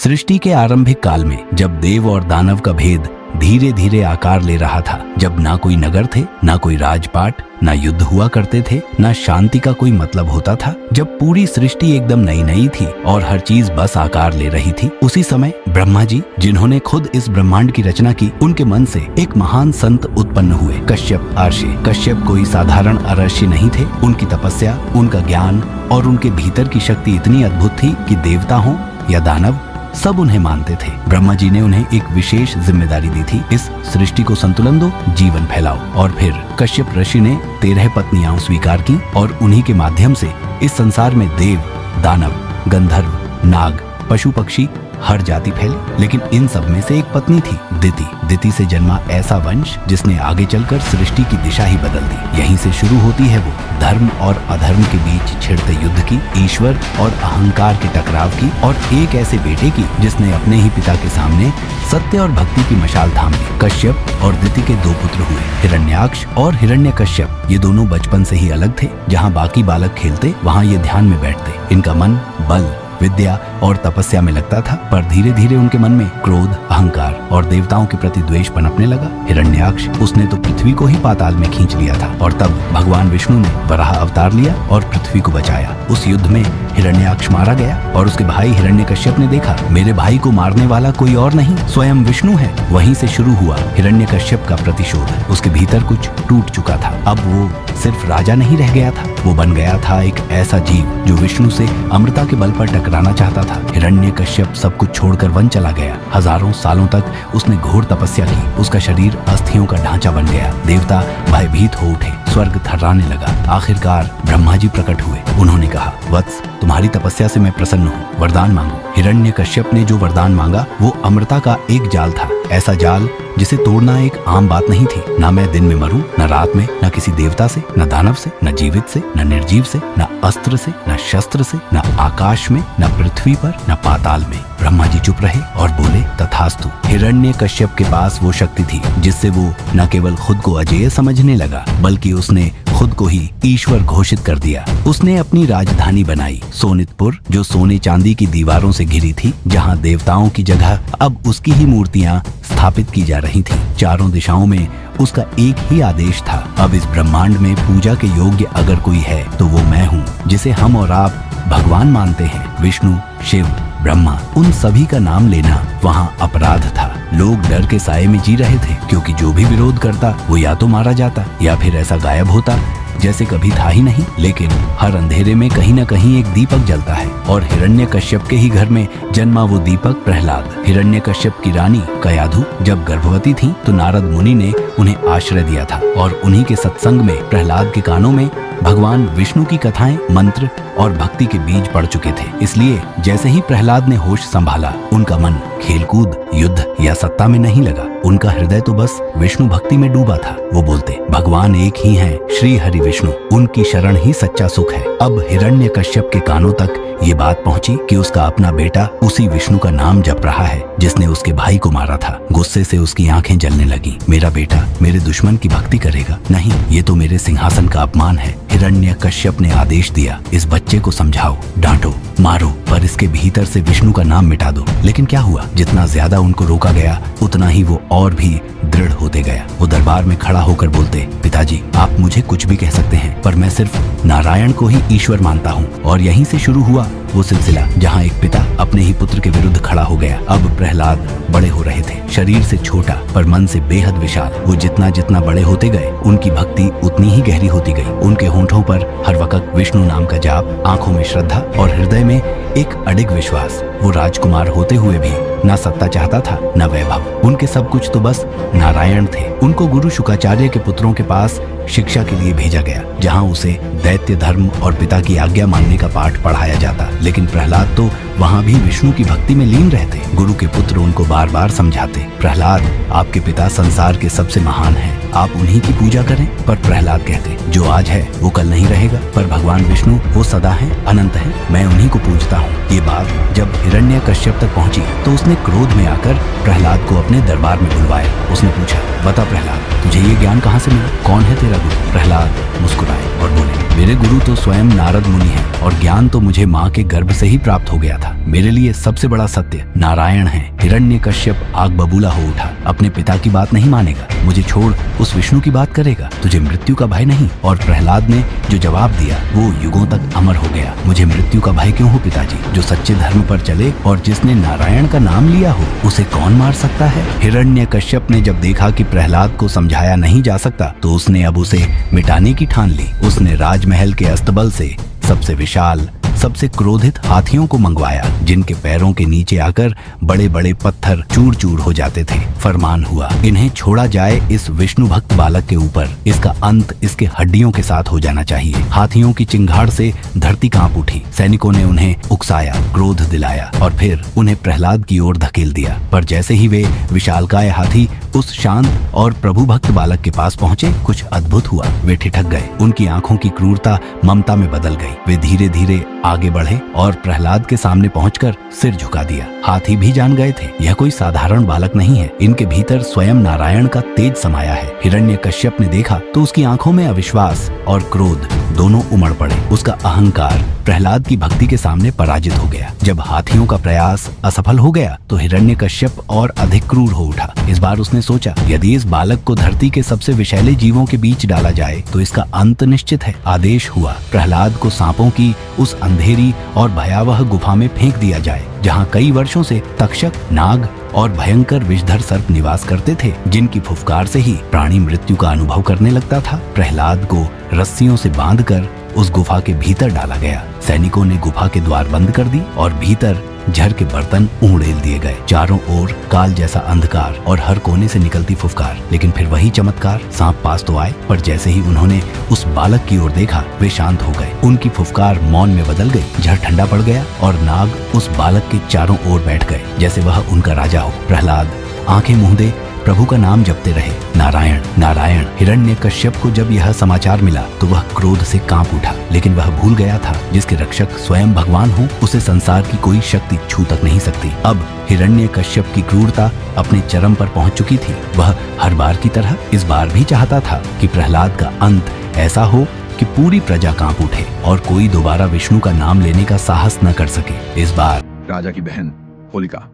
सृष्टि के आरंभिक काल में जब देव और दानव का भेद धीरे धीरे आकार ले रहा था, जब ना कोई नगर थे, ना कोई राजपाट, ना युद्ध हुआ करते थे, ना शांति का कोई मतलब होता था, जब पूरी सृष्टि एकदम नई नई थी और हर चीज बस आकार ले रही थी, उसी समय ब्रह्मा जी, जिन्होंने खुद इस ब्रह्मांड की रचना की, उनके मन से एक महान संत उत्पन्न हुए, कश्यप आर्षि। कश्यप कोई साधारण अर्षि नहीं थे। उनकी तपस्या, उनका ज्ञान और उनके भीतर की शक्ति इतनी अद्भुत थी कि देवता हो या दानव, सब उन्हें मानते थे। ब्रह्मा जी ने उन्हें एक विशेष जिम्मेदारी दी थी, इस सृष्टि को संतुलन दो, जीवन फैलाओ। और फिर कश्यप ऋषि ने 13 पत्नियां स्वीकार की और उन्हीं के माध्यम से इस संसार में देव, दानव, गंधर्व, नाग, पशु पक्षी, हर जाति फैली। लेकिन इन सब में से एक पत्नी थी, दिति। दिति से जन्मा ऐसा वंश जिसने आगे चलकर सृष्टि की दिशा ही बदल दी। यहीं से शुरू होती है वो धर्म और अधर्म के बीच छिड़ते युद्ध की, ईश्वर और अहंकार के टकराव की, और एक ऐसे बेटे की जिसने अपने ही पिता के सामने सत्य और भक्ति की मशाल थाम ली। कश्यप और दिति के 2 पुत्र हुए, हिरण्याक्ष और हिरण्यकश्यप। ये दोनों बचपन से ही अलग थे। जहाँ बाकी बालक खेलते, वहाँ ये ध्यान में बैठते। इनका मन बल, विद्या और तपस्या में लगता था, पर धीरे धीरे उनके मन में क्रोध, अहंकार और देवताओं के प्रति द्वेष पनपने लगा। हिरण्याक्ष, उसने तो पृथ्वी को ही पाताल में खींच लिया था, और तब भगवान विष्णु ने वराह अवतार लिया और पृथ्वी को बचाया। उस युद्ध में हिरण्याक्ष मारा गया और उसके भाई हिरण्यकश्यप ने देखा, मेरे भाई को मारने वाला कोई और नहीं, स्वयं विष्णु है। वहीं से शुरू हुआ हिरण्यकश्यप का प्रतिशोध। उसके भीतर कुछ टूट चुका था। अब वो सिर्फ राजा नहीं रह गया था, वो बन गया था एक ऐसा जीव जो विष्णु से अमृता के बल पर टकराना चाहता था। हिरण्यकश्यप सब कुछ छोड़कर वन चला गया। हजारों सालों तक उसने घोर तपस्या की। उसका शरीर अस्थियों का ढांचा बन गया। देवता भयभीत हो उठे, स्वर्ग थर्राने लगा। आखिरकार ब्रह्मा जी प्रकट हुए। उन्होंने कहा, वत्स, तुम्हारी तपस्या से मैं प्रसन्न हूँ, वरदान मांगो। हिरण्यकश्यप ने जो वरदान मांगा वो अमृता का एक जाल था, ऐसा जाल जिसे तोड़ना एक आम बात नहीं थी। ना मैं दिन में मरूं, न रात में, न किसी देवता से, न दानव से, न जीवित से, न निर्जीव से, न अस्त्र से, न शस्त्र से, न आकाश में, न पृथ्वी पर, न पाताल में। ब्रह्मा जी चुप रहे और बोले, तथास्तु। हिरण्यकश्यप के पास वो शक्ति थी जिससे वो न केवल खुद को अजेय समझने लगा, बल्कि उसने खुद को ही ईश्वर घोषित कर दिया। उसने अपनी राजधानी बनाई, सोनितपुर, जो सोने चांदी की दीवारों से घिरी थी, जहाँ देवताओं की जगह अब उसकी ही मूर्तियां स्थापित की जा रही थी। चारों दिशाओं में उसका एक ही आदेश था, अब इस ब्रह्मांड में पूजा के योग्य अगर कोई है तो वो मैं हूँ, जिसे हम और आप भगवान मानते हैं। विष्णु, शिव, ब्रह्मा, उन सभी का नाम लेना वहाँ अपराध था। लोग डर के साये में जी रहे थे, क्योंकि जो भी विरोध करता वो या तो मारा जाता या फिर ऐसा गायब होता जैसे कभी था ही नहीं। लेकिन हर अंधेरे में कहीं न कहीं एक दीपक जलता है, और हिरण्यकश्यप के ही घर में जन्मा वो दीपक प्रहलाद। हिरण्यकश्यप की रानी कयाधु जब गर्भवती थी तो नारद मुनि ने उन्हें आश्रय दिया था, और उन्हीं के सत्संग में प्रहलाद के कानों में भगवान विष्णु की कथाएं, मंत्र और भक्ति के बीज पड़ चुके थे। इसलिए जैसे ही प्रहलाद ने होश संभाला, उनका मन खेलकूद, युद्ध या सत्ता में नहीं लगा। उनका हृदय तो बस विष्णु भक्ति में डूबा था। वो बोलते, भगवान एक ही हैं, श्री हरि विष्णु, उनकी शरण ही सच्चा सुख है। अब हिरण्यकश्यप के कानों तक ये बात पहुंची कि उसका अपना बेटा उसी विष्णु का नाम जप रहा है जिसने उसके भाई को मारा था। गुस्से से उसकी आंखें जलने लगी। मेरा बेटा मेरे दुश्मन की भक्ति करेगा? नहीं, ये तो मेरे सिंहासन का अपमान है। हिरण्यकश्यप ने आदेश दिया, इस बच्चे को समझाओ, डांटो, मारो, पर इसके भीतर से विष्णु का नाम मिटा दो। लेकिन क्या हुआ, जितना ज्यादा उनको रोका गया उतना ही वो और भी दृढ़ होते गया। वो दरबार में खड़ा होकर बोलते, पिताजी, आप मुझे कुछ भी कह सकते हैं, पर मैं सिर्फ नारायण को ही ईश्वर मानता हूँ। और यहीं से शुरू हुआ वो सिलसिला जहाँ एक पिता अपने ही पुत्र के विरुद्ध खड़ा हो गया। अब प्रहलाद बड़े हो रहे थे, शरीर से छोटा पर मन से बेहद विशाल। वो जितना जितना बड़े होते गए, उनकी भक्ति उतनी ही गहरी होती गई। उनके होंठों पर हर वक्त विष्णु नाम का जाप, आंखों में श्रद्धा और हृदय में एक अडिग विश्वास। वो राजकुमार होते हुए भी न सत्ता चाहता था न वैभव। उनके सब कुछ तो बस नारायण थे। उनको गुरु शुकाचार्य के पुत्रों के पास शिक्षा के लिए भेजा गया, जहाँ उसे दैत्य धर्म और पिता की आज्ञा मानने का पाठ पढ़ाया जाता। लेकिन प्रहलाद तो वहाँ भी विष्णु की भक्ति में लीन रहते। गुरु के पुत्र उनको बार बार समझाते, प्रहलाद, आपके पिता संसार के सबसे महान हैं, आप उन्हीं की पूजा करें। पर प्रहलाद कहते, जो आज है वो कल नहीं रहेगा, पर भगवान विष्णु वो सदा है, अनंत है, मैं उन्हीं को पूजता हूँ। ये बात जब हिरण्यकश्यप तक पहुंची तो उसने क्रोध में आकर प्रहलाद को अपने दरबार में बुलवाया। उसने पूछा, बता प्रहलाद, तुझे ये ज्ञान कहाँ से मिला? कौन है तेरा गुरु? प्रहलाद मुस्कुराए और बोले, मेरे गुरु तो स्वयं नारद मुनि हैं और ज्ञान तो मुझे माँ के गर्भ से ही प्राप्त हो गया था। मेरे लिए सबसे बड़ा सत्य नारायण है। हिरण्यकश्यप आग बबूला हो उठा। अपने पिता की बात नहीं मानेगा, मुझे छोड़ उस विष्णु की बात करेगा, तुझे मृत्यु का भय नहीं। और प्रहलाद ने जो जवाब दिया वो युगों तक अमर हो गया। मुझे मृत्यु का भय क्यों हो पिताजी? जो सच्चे धर्म पर चले और जिसने नारायण का नाम लिया हो उसे कौन मार सकता है? हिरण्यकश्यप ने जब देखा कि प्रहलाद को समझाया नहीं जा सकता तो उसने अब उसे मिटाने की ठान ली। उसने राजमहल के अस्तबल से सबसे विशाल, सबसे क्रोधित हाथियों को मंगवाया, जिनके पैरों के नीचे आकर बड़े बड़े पत्थर चूर चूर हो जाते थे। फरमान हुआ, इन्हें छोड़ा जाए इस विष्णु भक्त बालक के ऊपर। इसका अंत इसके हड्डियों के साथ हो जाना चाहिए। हाथियों की चिंगाड़ से धरती कांप उठी। सैनिकों ने उन्हें उकसाया, क्रोध दिलाया और फिर उन्हें प्रहलाद की ओर धकेल दिया। पर जैसे ही वे विशालकाय हाथी उस शांत और प्रभु भक्त बालक के पास पहुंचे, कुछ अद्भुत हुआ। वे ठिठक गए। उनकी आंखों की क्रूरता ममता में बदल गई। वे धीरे धीरे आगे बढ़े और प्रहलाद के सामने पहुंचकर सिर झुका दिया। हाथी भी जान गए थे यह कोई साधारण बालक नहीं है, इनके भीतर स्वयं नारायण का तेज समाया है। हिरण्यकश्यप ने देखा तो उसकी आंखों में अविश्वास और क्रोध दोनों उमड़ पड़े। उसका अहंकार प्रहलाद की भक्ति के सामने पराजित हो गया। जब हाथियों का प्रयास असफल हो गया तो हिरण्यकश्यप और अधिक क्रूर हो उठा। इस बार उसने सोचा, यदि इस बालक को धरती के सबसे विषैले जीवों के बीच डाला जाए तो इसका अंत निश्चित है। आदेश हुआ, प्रहलाद को सांपों की उस अंधेरी और भयावह गुफा में फेंक दिया जाए, जहाँ कई वर्षों से तक्षक, नाग और भयंकर विषधर सर्प निवास करते थे, जिनकी फुफकार से ही प्राणी मृत्यु का अनुभव करने लगता था। प्रहलाद को रस्सियों से बांधकर उस गुफा के भीतर डाला गया। सैनिकों ने गुफा के द्वार बंद कर दी और भीतर झर के बर्तन उड़ेल दिए गए। चारों ओर काल जैसा अंधकार और हर कोने से निकलती फुफकार। लेकिन फिर वही चमत्कार, सांप पास तो आए, पर जैसे ही उन्होंने उस बालक की ओर देखा वे शांत हो गए। उनकी फुफकार मौन में बदल गई। झर ठंडा पड़ गया और नाग उस बालक के चारों ओर बैठ गए जैसे वह उनका राजा हो। प्रहलाद आंखें मूंदे प्रभु का नाम जपते रहे, नारायण नारायण। हिरण्यकश्यप को जब यह समाचार मिला तो वह क्रोध से कांप उठा, लेकिन वह भूल गया था जिसके रक्षक स्वयं भगवान हो उसे संसार की कोई शक्ति छू तक नहीं सकती। अब हिरण्यकश्यप की क्रूरता अपने चरम पर पहुंच चुकी थी। वह हर बार की तरह इस बार भी चाहता था कि प्रहलाद का अंत ऐसा हो कि पूरी प्रजा कांप उठे और कोई दोबारा विष्णु का नाम लेने का साहस न कर सके। इस बार राजा की बहन होलिका,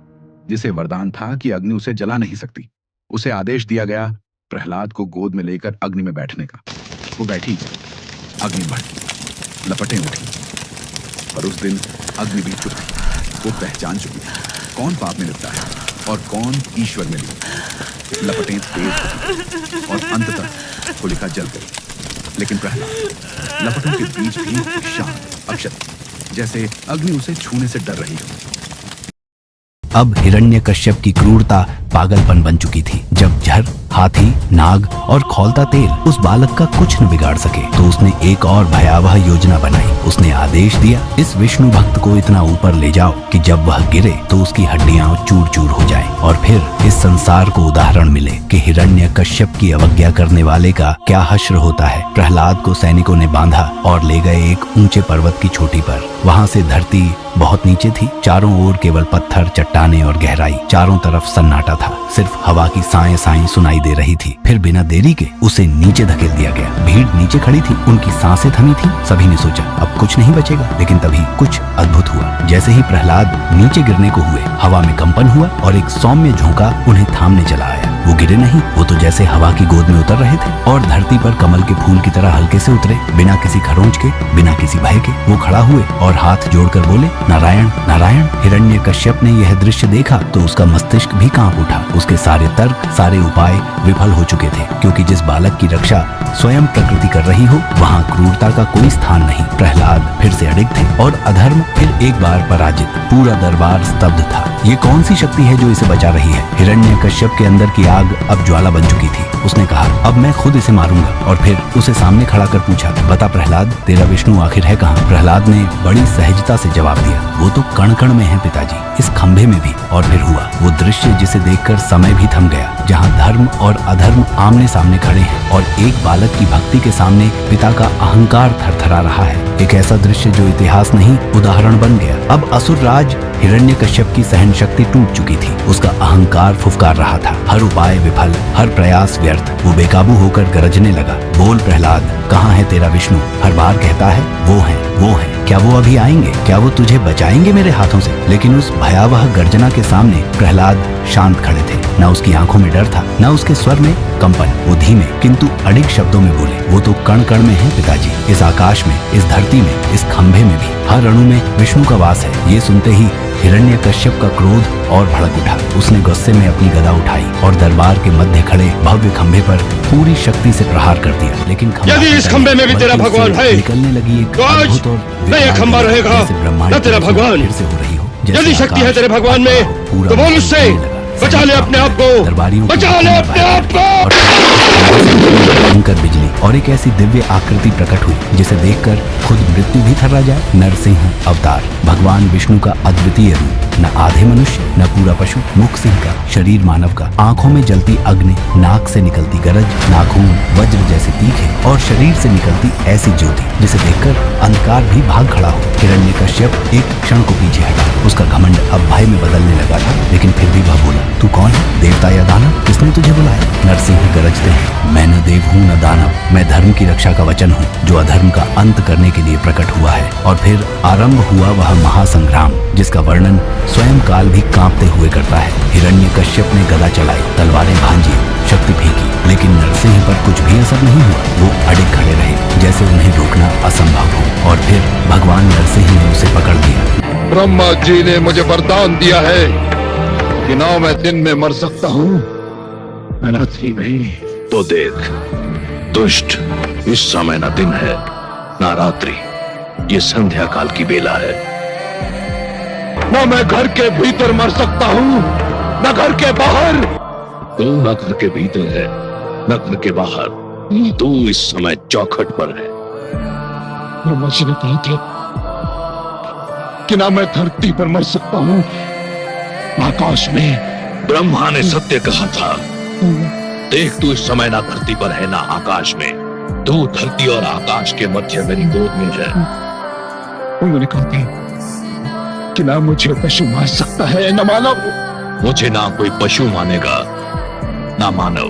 जिसे वरदान था कि अग्नि उसे जला नहीं सकती, उसे आदेश दिया गया प्रहलाद को गोद में लेकर अग्नि में बैठने का। वो बैठी, अग्नि भड़की, लपटें उठी, पर उस दिन अग्नि भी चुप थी। वो पहचान चुकी थी कौन पाप में लिपटा है और कौन ईश्वर में लिपटा। लपटें तेज उठी और अंततः होलिका जल गई। लेकिन प्रहलाद लपटों के बीच भी शांत, अक्षत, जैसे अग्नि उसे छूने से डर रही हो। अब हिरण्यकश्यप की क्रूरता पागलपन बन चुकी थी। जब झर, हाथी, नाग और खौलता तेल उस बालक का कुछ न बिगाड़ सके तो उसने एक और भयावह योजना बनाई। उसने आदेश दिया, इस विष्णु भक्त को इतना ऊपर ले जाओ कि जब वह गिरे तो उसकी हड्डियां चूर चूर हो जाएं और फिर इस संसार को उदाहरण मिले कि हिरण्यकश्यप की अवज्ञा करने वाले का क्या हश्र होता है। प्रहलाद को सैनिकों ने बांधा और ले गए एक ऊंचे पर्वत की चोटी पर। वहां से धरती बहुत नीचे थी। चारों ओर केवल पत्थर, चट्टाने और गहराई। चारों तरफ सन्नाटा था, सिर्फ हवा की साएं साएं सुनाई दे रही थी। फिर बिना देरी के उसे नीचे धकेल दिया गया। भीड़ नीचे खड़ी थी, उनकी सांसें थमी थी। सभी ने सोचा अब कुछ नहीं बचेगा, लेकिन तभी कुछ अद्भुत हुआ। जैसे ही प्रहलाद नीचे गिरने को हुए, हवा में कंपन हुआ और एक सौम्य झोंका उन्हें थामने चला आया। वो गिरे नहीं, वो तो जैसे हवा की गोद में उतर रहे थे और धरती पर कमल के फूल की तरह हल्के से उतरे, बिना किसी खरोंच के, बिना किसी भय के। वो खड़ा हुए और हाथ जोड़कर बोले, नारायण नारायण। हिरण्यकश्यप ने यह दृश्य देखा तो उसका मस्तिष्क भी कांप उठा। उसके सारे तर्क, सारे उपाय विफल हो चुके थे, क्योंकि जिस बालक की रक्षा स्वयं प्रकृति कर रही हो वहाँ क्रूरता का कोई स्थान नहीं। प्रहलाद फिर से अडिग थे और अधर्म फिर एक बार पराजित। पूरा दरबार स्तब्ध था। ये कौन सी शक्ति है जो इसे बचा रही है? हिरण्यकश्यप के अंदर की आग अब ज्वाला बन चुकी थी। उसने कहा, अब मैं खुद इसे मारूंगा। और फिर उसे सामने खड़ा कर पूछा, बता प्रहलाद, तेरा विष्णु आखिर है कहाँ? प्रहलाद ने बड़ी सहजता से जवाब दिया, वो तो कण कण में है पिताजी। इस खंभे में भी। और फिर हुआ वो दृश्य जिसे देखकर समय भी थम गया, जहाँ धर्म और अधर्म आमने सामने खड़े हैं और एक बालक की भक्ति के सामने पिता का अहंकार थरथरा रहा है। एक ऐसा दृश्य जो इतिहास नहीं उदाहरण बन गया। अब असुर राज हिरण्यकश्यप की सहन शक्ति टूट चुकी थी। उसका अहंकार फुफकार रहा था, हर उपाय विफल, हर प्रयास व्यर्थ। वो बेकाबू होकर गरजने लगा, बोल प्रहलाद, कहाँ है तेरा विष्णु? हर बार कहता है वो है, वो है। क्या वो अभी आएंगे? क्या वो तुझे बचाएंगे मेरे हाथों से? लेकिन उस भयावह गर्जना के सामने प्रहलाद शांत खड़े थे। न उसकी आंखों में डर था, न उसके स्वर में कंपन। वो धीमे किंतु अडिग शब्दों में बोले, वो तो कण कण में है पिताजी, इस आकाश में, इस धरती में, इस खंभे में भी, हर अणु में विष्णु का वास है। ये सुनते ही हिरण्यकश्यप का क्रोध और भड़क उठा। उसने गुस्से में अपनी गदा उठाई और दरबार के मध्य खड़े भव्य खंभे पर पूरी शक्ति से प्रहार कर दिया। लेकिन यदि इस खंभे में भी तेरा भगवान है, निकलने लगी एक तो आज न यह खंभा रहेगा न तेरा भगवान। फिर से हो रही हो। यदि शक्ति है तेरे भगवान में तो बोल उससे, बचा ले अपने आप को, बचा ले अपने आप को। भयंकर बिजली और एक ऐसी दिव्य आकृति प्रकट हुई जिसे देखकर खुद मृत्यु भी थर्रा जाए। नरसिंह अवतार, भगवान विष्णु का अद्वितीय रूप, न आधे मनुष्य न पूरा पशु, मुख सिंह का, शरीर मानव का, आंखों में जलती अग्नि, नाक से निकलती गरज, नाखून वज्र जैसे तीखे और शरीर से निकलती ऐसी ज्योति जिसे देखकर अंधकार भी भाग खड़ा हो। हिरण्यकश्यप एक क्षण को पीछे हटा। उसका घमंड अब भय में बदलने लगा था, लेकिन फिर भी वह बोला, तू कौन है? देवता या दानव? किसने तुझे बुलाया? नरसिंह गरजते हैं, मैं न देव हूँ न दानव, मैं धर्म की रक्षा का वचन हूँ जो अधर्म का अंत करने के लिए प्रकट हुआ है। और फिर आरंभ हुआ वह महासंग्राम जिसका वर्णन स्वयं काल भी कांपते हुए करता है। हिरण्यकश्यप ने गदा चलाई, तलवारें भांजी, शक्ति फेंकी, लेकिन नरसिंह पर कुछ भी असर नहीं हुआ। वो अड़िग खड़े रहे जैसे उन्हें रोकना असंभव हो। और फिर भगवान नरसिंह ने उसे पकड़ लिया। ब्रह्मा जी ने मुझे वरदान दिया है कि ना मैं दिन में मर सकता हूँ न रात्रि में। तो देख दुष्ट, इस समय न दिन है ना रात्रि, ये संध्या काल की बेला है। न मैं घर के भीतर मर सकता हूँ न घर के बाहर। तू न घर के भीतर है न घर के बाहर, तू इस समय चौखट पर है। ब्रह्मा जी ने कहा था कि ना मैं धरती पर मर सकता हूँ आकाश में। ब्रह्मा ने सत्य कहा था। देख तू इस समय ना धरती पर है ना आकाश में, तू धरती और आकाश के मध्य मेरी गोद में है। उन्होंने कहा था कि ना मुझे पशु मार सकता है न मानव। मुझे ना कोई पशु मानेगा ना मानव।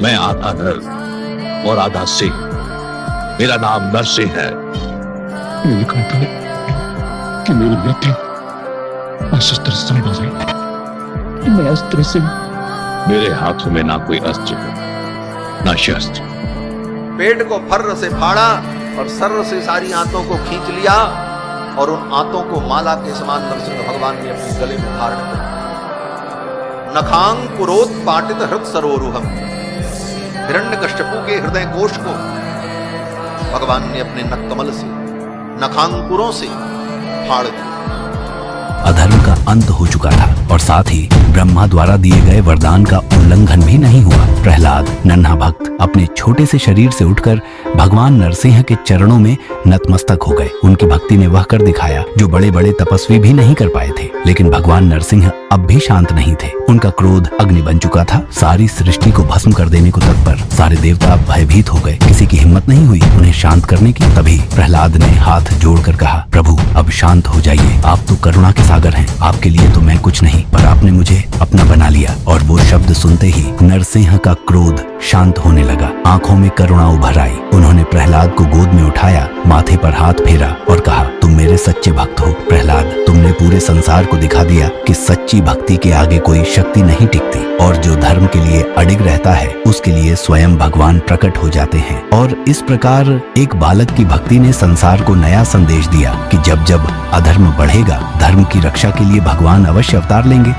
मैं आधा नर और आधा सिंह, मेरा नाम नरसिंह है। उन्होंने कहा था कि मेरी मृत्यु अशस्त्र संभव है। मैं अस्त्र से, मेरे हाथों में ना कोई अस्त्र है ना शस्त्र। पेट को फर्र से फाड़ा और सर्र से सारी आंतों को खींच लिया और उन आंतों को माला के समान नरसिंह भगवान ने अपने गले में धारण कर। नखांग पुरोत पाटित हृत सरोरुहम, हिरण्यकश्यपु के हृदय कोश को भगवान ने अपने नखकमल से, नखांकुरों से फाड़ दिया। अधर्म का अंत हो चुका था और साथ ही ब्रह्मा द्वारा दिए गए वरदान का उल्लंघन भी नहीं हुआ। प्रहलाद नन्हा भक्त अपने छोटे से शरीर से उठकर भगवान नरसिंह के चरणों में नतमस्तक हो गए। उनकी भक्ति ने वह कर दिखाया जो बड़े बड़े तपस्वी भी नहीं कर पाए थे। लेकिन भगवान नरसिंह अब भी शांत नहीं थे। उनका क्रोध अग्नि बन चुका था, सारी सृष्टि को भस्म कर देने को तत्पर। सारे देवता भयभीत हो गए, किसी की हिम्मत नहीं हुई उन्हें शांत करने की। तभी प्रहलाद ने हाथ जोड़कर कहा, प्रभु अब शांत हो जाइए, आप तो करुणा के सागर हैं, आपके लिए तो मैं कुछ नहीं, पर आपने मुझे अपना बना लिया। और वो शब्द सुनते ही नरसिंह का क्रोध शांत होने लगा, आंखों में करुणा उभर आई। उन्होंने प्रहलाद को गोद में उठाया, माथे पर हाथ फेरा और कहा, तुम मेरे सच्चे भक्त हो प्रहलाद। तुमने पूरे संसार को दिखा दिया कि सच्ची भक्ति के आगे कोई शक्ति नहीं टिकती और जो धर्म के लिए अडिग रहता है उसके लिए स्वयं भगवान प्रकट हो जाते हैं। और इस प्रकार एक बालक की भक्ति ने संसार को नया संदेश दिया कि जब जब अधर्म बढ़ेगा, धर्म की रक्षा के लिए भगवान अवश्य अवतार लेंगे।